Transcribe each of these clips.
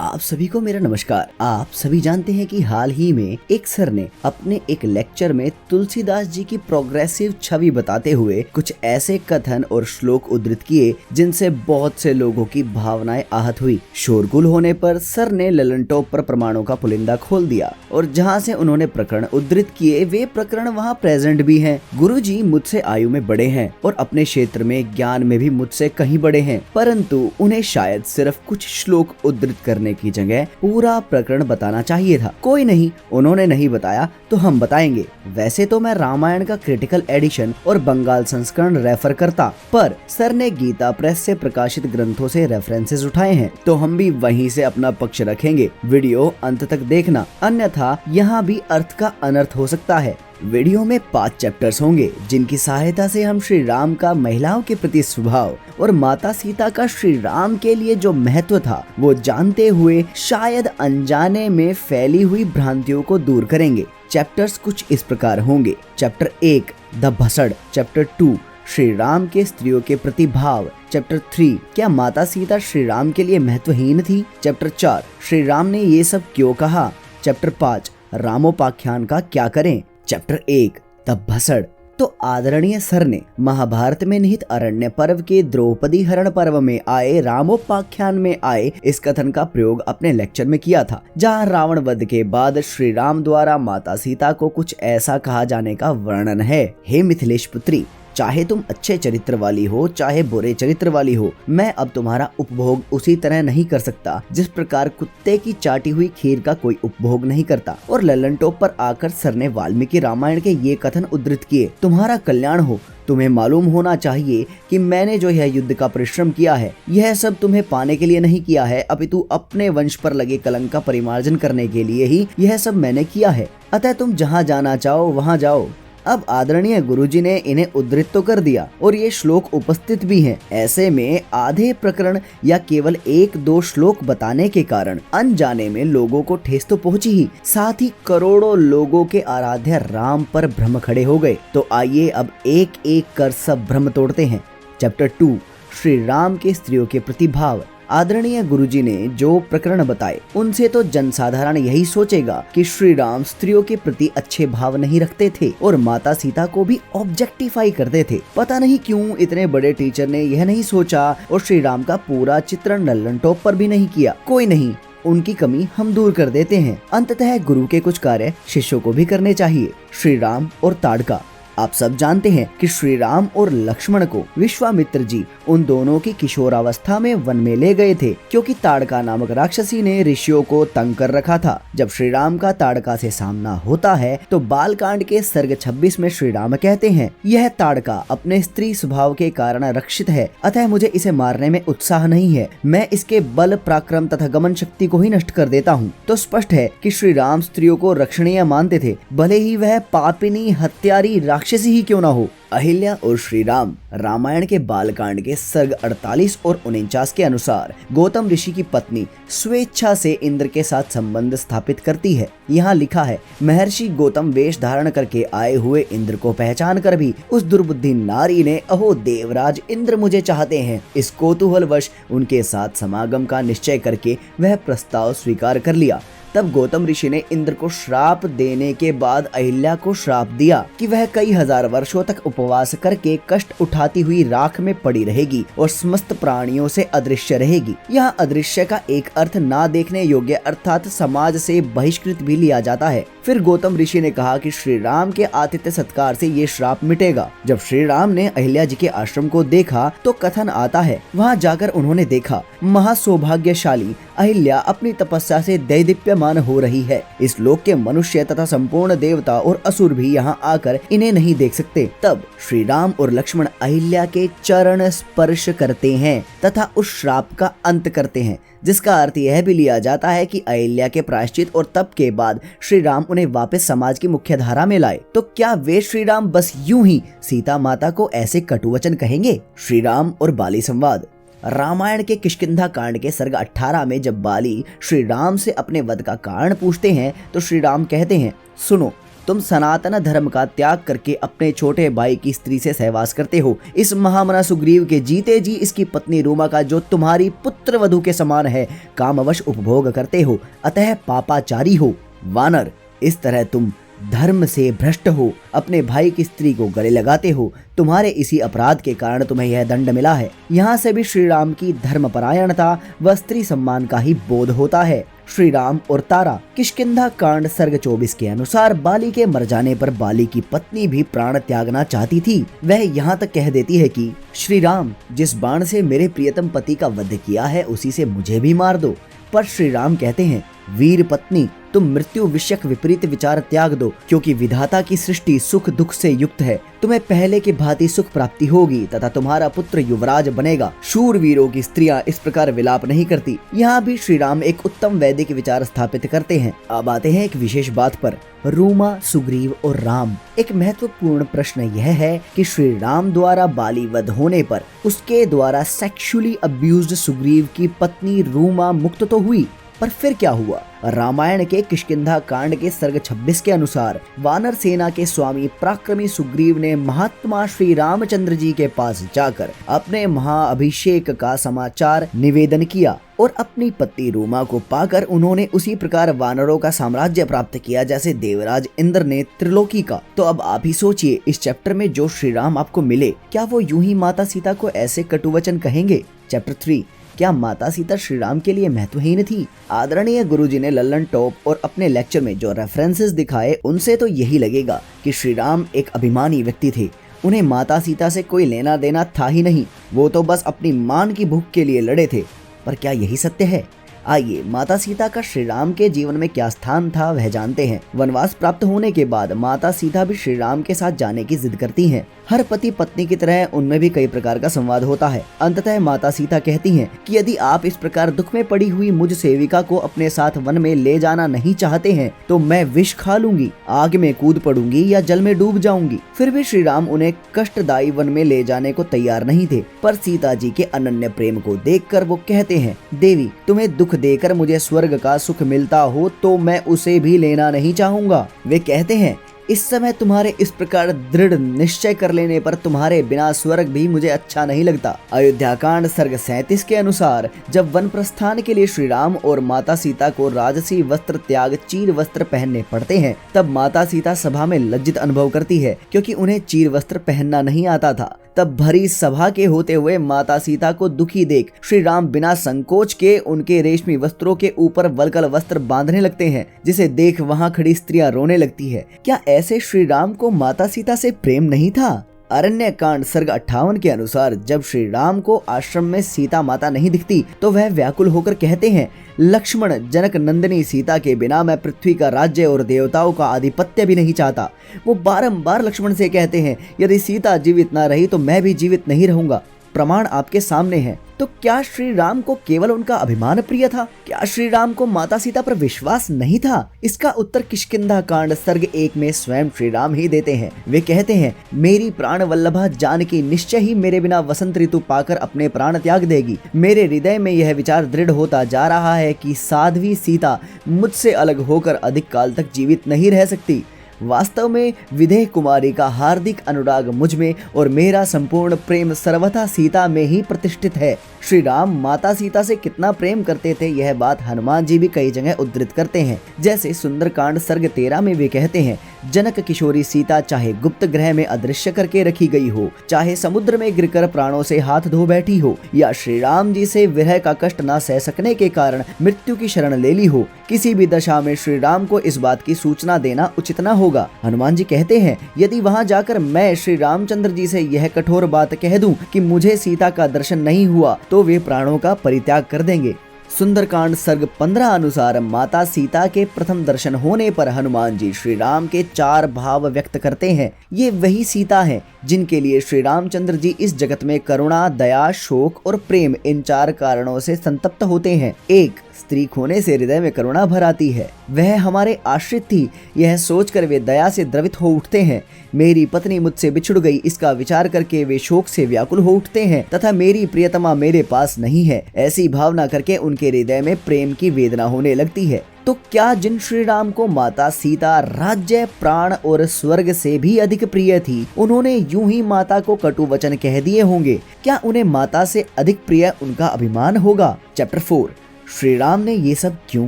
आप सभी को मेरा नमस्कार। आप सभी जानते हैं कि हाल ही में एक सर ने अपने एक लेक्चर में तुलसीदास जी की प्रोग्रेसिव छवि बताते हुए कुछ ऐसे कथन और श्लोक उद्धृत किए जिनसे बहुत से लोगों की भावनाएं आहत हुई। शोरगुल होने पर सर ने ललनटॉप पर प्रमाणों का पुलिंदा खोल दिया और जहां से उन्होंने प्रकरण उद्धृत किए वे प्रकरण वहां प्रेजेंट भी हैं। गुरुजी मुझसे आयु में बड़े हैं और अपने क्षेत्र में ज्ञान में भी मुझसे कहीं बड़े हैं, परंतु उन्हें शायद सिर्फ कुछ श्लोक उद्धृत करने की जगह पूरा प्रकरण बताना चाहिए था। कोई नहीं, उन्होंने नहीं बताया तो हम बताएंगे। वैसे तो मैं रामायण का क्रिटिकल एडिशन और बंगाल संस्करण रेफर करता, पर सर ने गीता प्रेस से प्रकाशित ग्रंथों से रेफरेंसेस उठाए हैं तो हम भी वहीं से अपना पक्ष रखेंगे। वीडियो अंत तक देखना, अन्यथा यहाँ भी अर्थ का अनर्थ हो सकता है। वीडियो में 5 चैप्टर्स होंगे जिनकी सहायता से हम श्री राम का महिलाओं के प्रति स्वभाव और माता सीता का श्री राम के लिए जो महत्व था वो जानते हुए शायद अनजाने में फैली हुई भ्रांतियों को दूर करेंगे। चैप्टर्स कुछ इस प्रकार होंगे। चैप्टर 1 द भसड़, चैप्टर 2 श्री राम के स्त्रियों के प्रति भाव, चैप्टर 3 क्या माता सीता श्री राम के लिए महत्वहीन थी, चैप्टर 4 श्री राम ने ये सब क्यों कहा, चैप्टर 5 रामोपाख्यान का क्या करें, चैप्टर 1 द भसड़। तो आदरणीय सर ने महाभारत में निहित अरण्य पर्व के द्रौपदी हरण पर्व में आए रामोपाख्यान में आए इस कथन का प्रयोग अपने लेक्चर में किया था, जहां रावण वध के बाद श्री राम द्वारा माता सीता को कुछ ऐसा कहा जाने का वर्णन है। हे मिथिलेश पुत्री, चाहे तुम अच्छे चरित्र वाली हो चाहे बुरे चरित्र वाली हो, मैं अब तुम्हारा उपभोग उसी तरह नहीं कर सकता जिस प्रकार कुत्ते की चाटी हुई खीर का कोई उपभोग नहीं करता। और लल्लनटॉप पर आकर सर ने वाल्मीकि रामायण के ये कथन उद्धृत किए, तुम्हारा कल्याण हो। तुम्हें मालूम होना चाहिए कि मैंने जो यह युद्ध का परिश्रम किया है यह सब तुम्हें पाने के लिए नहीं किया है, अपितु अपने वंश पर लगे कलंक का परिमार्जन करने के लिए ही यह सब मैंने किया है। अतः तुम जहाँ जाना चाहो वहाँ जाओ। अब आदरणीय गुरुजी ने इन्हें उद्धृत तो कर दिया और ये श्लोक उपस्थित भी हैं। ऐसे में आधे प्रकरण या केवल 1-2 श्लोक बताने के कारण अनजाने में लोगों को ठेस तो पहुंची ही, साथ ही करोड़ों लोगों के आराध्य राम पर भ्रम खड़े हो गए। तो आइए अब एक एक कर सब भ्रम तोड़ते हैं। चैप्टर 2 श्री राम के स्त्रियों के प्रति भाव। आदरणीय गुरुजी ने जो प्रकरण बताए उनसे तो जनसाधारण यही सोचेगा कि श्री राम स्त्रियों के प्रति अच्छे भाव नहीं रखते थे और माता सीता को भी ऑब्जेक्टिफाई करते थे। पता नहीं क्यों इतने बड़े टीचर ने यह नहीं सोचा और श्री राम का पूरा चित्रण लल्लनटॉप पर भी नहीं किया। कोई नहीं, उनकी कमी हम दूर कर देते हैं। अंततः गुरु के कुछ कार्य शिष्यों को भी करने चाहिए। श्री राम और ताड़का। आप सब जानते हैं कि श्री राम और लक्ष्मण को विश्वामित्र जी उन दोनों की किशोरावस्था में वन में ले गए थे, क्योंकि ताड़का नामक राक्षसी ने ऋषियों को तंग कर रखा था। जब श्री राम का ताड़का से सामना होता है तो बालकांड के सर्ग 26 में श्री राम कहते हैं, यह ताड़का अपने स्त्री स्वभाव के कारण रक्षित है, अतः मुझे इसे मारने में उत्साह नहीं है। मैं इसके बल पराक्रम तथा गमन शक्ति को ही नष्ट कर देता हूँ। तो स्पष्ट है कि श्री राम स्त्रियों को रक्षणीय मानते थे, भले ही वह पापिनी हत्यारी राक्षसी ही क्यों ना हो। अहिल्या और श्री राम। रामायण के बालकांड के सर्ग 48 और 49 के अनुसार गौतम ऋषि की पत्नी स्वेच्छा से इंद्र के साथ संबंध स्थापित करती है। यहाँ लिखा है, महर्षि गौतम वेश धारण करके आए हुए इंद्र को पहचान कर भी उस दुर्बुद्धि नारी ने, अहो देवराज इंद्र मुझे चाहते हैं, इस कौतूहलवश उनके साथ समागम का निश्चय करके वह प्रस्ताव स्वीकार कर लिया। तब गौतम ऋषि ने इंद्र को श्राप देने के बाद अहिल्या को श्राप दिया कि वह कई हजार वर्षों तक उपवास करके कष्ट उठाती हुई राख में पड़ी रहेगी और समस्त प्राणियों से अदृश्य रहेगी। यहाँ अदृश्य का एक अर्थ ना देखने योग्य अर्थात समाज से बहिष्कृत भी लिया जाता है। फिर गौतम ऋषि ने कहा कि श्री राम के आतिथ्य सत्कार से ये श्राप मिटेगा। जब श्री राम ने अहिल्या जी के आश्रम को देखा तो कथन आता है, वहाँ जाकर उन्होंने देखा महासौभाग्यशाली अहिल्या अपनी तपस्या से दैदीप्यमान हो रही है। इस लोक के मनुष्य तथा संपूर्ण देवता और असुर भी यहाँ आकर इन्हें नहीं देख सकते। तब श्री राम और लक्ष्मण अहिल्या के चरण स्पर्श करते हैं तथा उस श्राप का अंत करते हैं, जिसका अर्थ यह भी लिया जाता है कि अहिल्या के प्रायश्चित और तप के बाद श्री राम उन्हें वापस समाज की मुख्य धारा में लाए। तो क्या वे श्री राम बस यूं ही सीता माता को ऐसे कटुवचन कहेंगे? श्री राम और बाली संवाद। रामायण के किष्किंधा कांड के सर्ग 18 में जब बाली श्री राम से अपने वध का कारण पूछते हैं तो श्री राम कहते हैं, सुनो तुम सनातन धर्म का त्याग करके अपने छोटे भाई की स्त्री से सहवास करते हो। इस महामना सुग्रीव के जीते जी इसकी पत्नी रूमा का, जो तुम्हारी पुत्र वधू के समान है, कामवश उपभोग करते हो, अतः पापाचारी हो। वानर, इस तरह तुम धर्म से भ्रष्ट हो, अपने भाई की स्त्री को गले लगाते हो। तुम्हारे इसी अपराध के कारण तुम्हें यह दंड मिला है। यहाँ से भी श्री राम की धर्मपरायणता व स्त्री सम्मान का ही बोध होता है। श्री राम और तारा। किष्किंधा कांड सर्ग 24 के अनुसार बाली के मर जाने पर बाली की पत्नी भी प्राण त्यागना चाहती थी। वह यहाँ तक कह देती है कि श्री राम, जिस बाण से मेरे प्रियतम पति का वध किया है उसी से मुझे भी मार दो। पर श्री राम कहते हैं, वीर पत्नी, तुम मृत्यु विषयक विपरीत विचार त्याग दो, क्योंकि विधाता की सृष्टि सुख दुख से युक्त है। तुम्हें पहले की भांति सुख प्राप्ति होगी तथा तुम्हारा पुत्र युवराज बनेगा। शूरवीरों की स्त्रियां इस प्रकार विलाप नहीं करती। यहाँ भी श्री राम एक उत्तम वैदिक विचार स्थापित करते हैं। अब आते हैं एक विशेष बात पर, रूमा, सुग्रीव और राम। एक महत्वपूर्ण प्रश्न यह है कि श्री राम द्वारा बाली वध होने पर उसके द्वारा सेक्सुअली अब्यूज्ड सुग्रीव की पत्नी रूमा मुक्त तो हुई, पर फिर क्या हुआ? रामायण के किष्किंधा कांड के सर्ग 26 के अनुसार वानर सेना के स्वामी पराक्रमी सुग्रीव ने महात्मा श्री रामचंद्र जी के पास जाकर अपने महाअभिषेक का समाचार निवेदन किया और अपनी पत्नी रूमा को पाकर उन्होंने उसी प्रकार वानरों का साम्राज्य प्राप्त किया जैसे देवराज इंद्र ने त्रिलोकी का। तो अब आप ही सोचिए, इस चैप्टर में जो श्री राम आपको मिले, क्या वो यूं ही माता सीता को ऐसे कटुवचन कहेंगे? चैप्टर 3, क्या माता सीता श्री राम के लिए महत्वहीन थी? आदरणीय गुरुजी ने लल्लन टॉप और अपने लेक्चर में जो रेफरेंसेस दिखाए उनसे तो यही लगेगा कि श्री राम एक अभिमानी व्यक्ति थे। उन्हें माता सीता से कोई लेना देना था ही नहीं, वो तो बस अपनी मान की भूख के लिए लड़े थे। पर क्या यही सत्य है? आइए माता सीता का श्री राम के जीवन में क्या स्थान था वह जानते हैं। वनवास प्राप्त होने के बाद माता सीता भी श्री राम के साथ जाने की जिद करती हैं। हर पति पत्नी की तरह उनमें भी कई प्रकार का संवाद होता है। अंततः माता सीता कहती हैं कि यदि आप इस प्रकार दुख में पड़ी हुई मुझ सेविका को अपने साथ वन में ले जाना नहीं चाहते हैं तो मैं विष खा लूंगी, आग में कूद पड़ूंगी या जल में डूब जाऊंगी। फिर भी श्री राम उन्हें कष्टदायी वन में ले जाने को तैयार नहीं थे। पर सीता जी के अनन्य प्रेम को देखकर वो कहते हैं, देवी, तुम्हें दुख देकर मुझे स्वर्ग का सुख मिलता हो तो मैं उसे भी लेना नहीं चाहूंगा। वे कहते हैं, इस समय तुम्हारे इस प्रकार दृढ़ निश्चय कर लेने पर तुम्हारे बिना स्वर्ग भी मुझे अच्छा नहीं लगता। अयोध्या कांड सर्ग 37 के अनुसार जब वन प्रस्थान के लिए श्री राम और माता सीता को राजसी वस्त्र त्याग चीर वस्त्र पहनने पड़ते हैं, तब माता सीता सभा में लज्जित अनुभव करती है क्योंकि उन्हें चीर वस्त्र पहनना नहीं आता था। तब भरी सभा के होते हुए माता सीता को दुखी देख श्री राम बिना संकोच के उनके रेशमी वस्त्रों के ऊपर वल्कल वस्त्र बांधने लगते हैं, जिसे देख वहां खड़ी स्त्रियां रोने लगती है। क्या ऐसे श्री राम को माता सीता से प्रेम नहीं था? अरण्य कांड सर्ग 58 के अनुसार जब श्री राम को आश्रम में सीता माता नहीं दिखती तो वह व्याकुल होकर कहते हैं, लक्ष्मण, जनक नंदिनी सीता के बिना मैं पृथ्वी का राज्य और देवताओं का आधिपत्य भी नहीं चाहता। वो बारंबार लक्ष्मण से कहते हैं, यदि सीता जीवित ना रही तो मैं भी जीवित नहीं रहूंगा। प्रमाण आपके सामने है। तो क्या श्री राम को केवल उनका अभिमान प्रिय था? क्या श्री राम को माता सीता पर विश्वास नहीं था? इसका उत्तर किष्किंधा कांड सर्ग 1 में स्वयं श्री राम ही देते हैं। वे कहते हैं, मेरी प्राण वल्लभा जानकी निश्चय ही मेरे बिना वसंत ऋतु पाकर अपने प्राण त्याग देगी। मेरे हृदय में यह विचार दृढ़ होता जा रहा है कि साध्वी सीता मुझसे अलग होकर अधिक काल तक जीवित नहीं रह सकती। वास्तव में विदेह कुमारी का हार्दिक अनुराग मुझ में और मेरा संपूर्ण प्रेम सर्वथा सीता में ही प्रतिष्ठित है। श्री राम माता सीता से कितना प्रेम करते थे यह बात हनुमान जी भी कई जगह उद्धृत करते हैं। जैसे सुंदरकांड सर्ग 13 में वे कहते हैं, जनक किशोरी सीता चाहे गुप्त ग्रह में अदृश्य करके रखी गई हो, चाहे समुद्र में गिरकर प्राणों से हाथ धो बैठी हो, या श्री राम जी से विरह का कष्ट न सह सकने के कारण मृत्यु की शरण ले ली हो, किसी भी दशा में श्री राम को इस बात की सूचना देना उचित न होगा। हनुमान जी कहते हैं, यदि वहां जाकर मैं श्री रामचंद्र जी से यह कठोर बात कह दूं कि मुझे सीता का दर्शन नहीं हुआ तो वे प्राणों का परित्याग कर देंगे। सुंदरकांड सर्ग 15 अनुसार माता सीता के प्रथम दर्शन होने पर हनुमान जी श्री राम के 4 भाव व्यक्त करते हैं। ये वही सीता है जिनके लिए श्री रामचंद्र जी इस जगत में करुणा, दया, शोक और प्रेम इन 4 कारणों से संतप्त होते हैं। 1. स्त्री खोने से हृदय में करुणा भर आती है। वह हमारे आश्रित थी, यह सोचकर वे दया से द्रवित हो उठते हैं। मेरी पत्नी मुझसे बिछुड़ गई, इसका विचार करके वे शोक से व्याकुल हो उठते हैं तथा मेरी प्रियतमा मेरे पास नहीं है, ऐसी भावना करके उनके हृदय में प्रेम की वेदना होने लगती है। तो क्या जिन श्री राम को माता सीता राज्य, प्राण और स्वर्ग से भी अधिक प्रिय थी, उन्होंने यूं ही माता को कटु वचन कह दिए होंगे? क्या उन्हें माता से अधिक प्रिय उनका अभिमान होगा? चैप्टर 4, श्री राम ने ये सब क्यों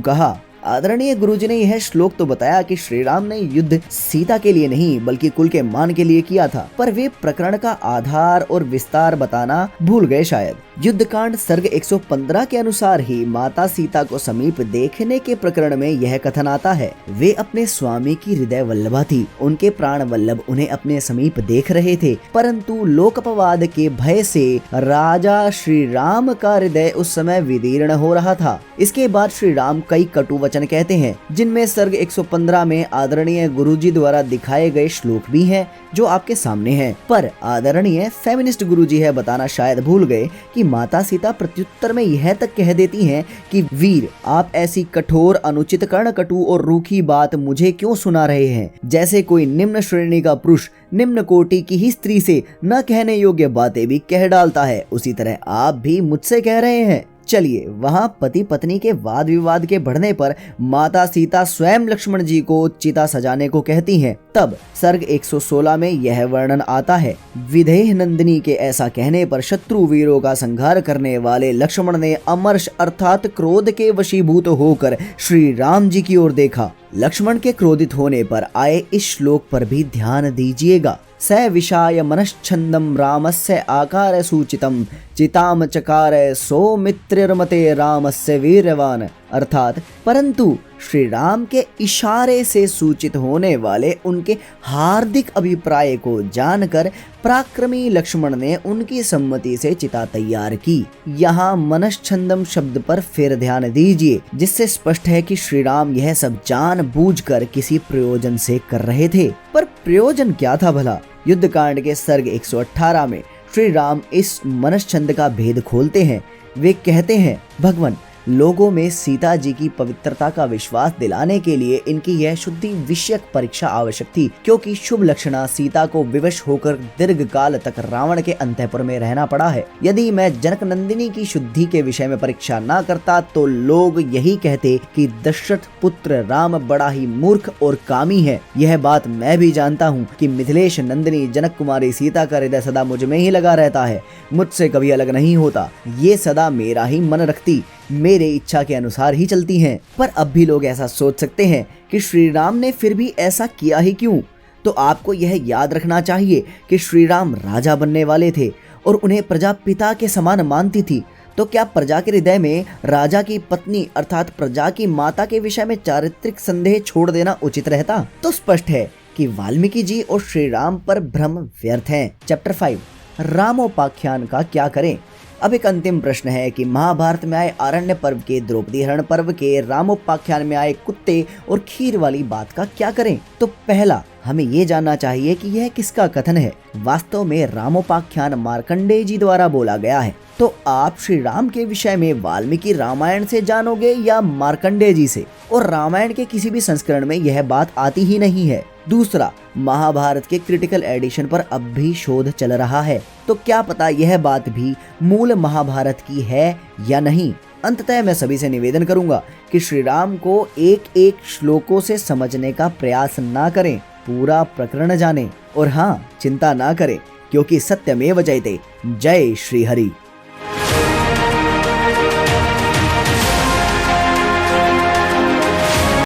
कहा? आदरणीय गुरुजी ने यह श्लोक तो बताया कि श्री राम ने युद्ध सीता के लिए नहीं बल्कि कुल के मान के लिए किया था, पर वे प्रकरण का आधार और विस्तार बताना भूल गए शायद। युद्ध कांड सर्ग 115 के अनुसार ही माता सीता को समीप देखने के प्रकरण में यह कथन आता है, वे अपने स्वामी की हृदय वल्लभा थी, उनके प्राण वल्लभ उन्हें अपने समीप देख रहे थे, परंतु लोकपवाद के भय से राजा श्री राम का हृदय उस समय विदीर्ण हो रहा था। इसके बाद श्री राम कई कटु वचन कहते हैं, जिनमें सर्ग 115 में आदरणीय गुरुजी द्वारा दिखाए गए श्लोक भी हैं जो आपके सामने हैं। पर आदरणीय फेमिनिस्ट गुरुजी है बताना शायद भूल गए कि माता सीता प्रत्युत्तर में यह तक कह देती हैं कि वीर, आप ऐसी कठोर, अनुचित, कर्णकटु और रूखी बात मुझे क्यों सुना रहे हैं? जैसे कोई निम्न श्रेणी का पुरुष निम्न कोटि की ही स्त्री से न कहने योग्य बातें भी कह डालता है, उसी तरह आप भी मुझसे कह रहे हैं। चलिए, वहां पति पत्नी के वाद विवाद के बढ़ने पर माता सीता स्वयं लक्ष्मण जी को चिता सजाने को कहती हैं। तब सर्ग 116 में यह वर्णन आता है, विदेह नंदिनी के ऐसा कहने पर शत्रु वीरों का संहार करने वाले लक्ष्मण ने अमर्ष अर्थात क्रोध के वशीभूत होकर श्री राम जी की ओर देखा। लक्ष्मण के क्रोधित होने पर आए इस श्लोक पर भी ध्यान दीजिएगा। स विषाय मनश्छंदम रामस्य आकार सूचितम चिताम चकार सौमित्रिर्मते रामस्य वीरवान, अर्थात परंतु श्री राम के इशारे से सूचित होने वाले उनके हार्दिक अभिप्राय को जानकर पराक्रमी लक्ष्मण ने उनकी सम्मति से चिता तैयार की। यहाँ मनश्छंदम शब्द पर फिर ध्यान दीजिए, जिससे स्पष्ट है कि श्री राम यह सब जानबूझकर किसी प्रयोजन से कर रहे थे। पर प्रयोजन क्या था भला? युद्ध कांड के सर्ग 118 में श्री राम इस मनश्छंद का भेद खोलते हैं। वे कहते हैं, भगवान, लोगों में सीता जी की पवित्रता का विश्वास दिलाने के लिए इनकी यह शुद्धि विषयक परीक्षा आवश्यक थी, क्योंकि शुभ लक्षणा सीता को विवश होकर दीर्घ काल तक रावण के अंतःपुर में रहना पड़ा है। यदि मैं जनक नंदिनी की शुद्धि के विषय में परीक्षा न करता तो लोग यही कहते कि दशरथ पुत्र राम बड़ा ही मूर्ख और कामी है। यह बात मैं भी जानता हूँ कि मिथिलेश नंदिनी जनक कुमारी सीता का हृदय सदा मुझ में ही लगा रहता है, मुझसे कभी अलग नहीं होता। ये सदा मेरा ही मन रखती, मेरे इच्छा के अनुसार ही चलती हैं। पर अब भी लोग ऐसा सोच सकते हैं कि श्री राम ने फिर भी ऐसा किया ही क्यों? तो आपको यह याद रखना चाहिए कि श्री राम राजा बनने वाले थे और उन्हें प्रजा पिता के समान मानती थी। तो क्या प्रजा के हृदय में राजा की पत्नी अर्थात प्रजा की माता के विषय में चारित्रिक संदेह छोड़ देना उचित रहता? तो स्पष्ट है कि वाल्मीकि जी और श्री राम पर भ्रम व्यर्थ है। चैप्टर 5, रामोपाख्यान का क्या करें? अब एक अंतिम प्रश्न है कि महाभारत में आए आरण्य पर्व के, द्रौपदी हरण पर्व के, रामोपाख्यान में आए कुत्ते और खीर वाली बात का क्या करें? तो पहला, हमें ये जानना चाहिए कि यह किसका कथन है। वास्तव में रामोपाख्यान मार्कंडेय जी द्वारा बोला गया है। तो आप श्री राम के विषय में वाल्मीकि रामायण से जानोगे या मार्कंडेय जी से? और रामायण के किसी भी संस्करण में यह बात आती ही नहीं है। दूसरा, महाभारत के क्रिटिकल एडिशन पर अब भी शोध चल रहा है, तो क्या पता यह बात भी मूल महाभारत की है या नहीं। अंततः मैं सभी से निवेदन करूंगा कि श्री राम को एक एक श्लोकों से समझने का प्रयास ना करें, पूरा प्रकरण जानें और हाँ, चिंता ना करें, क्योंकि सत्यमेव जयते। जय श्री हरि।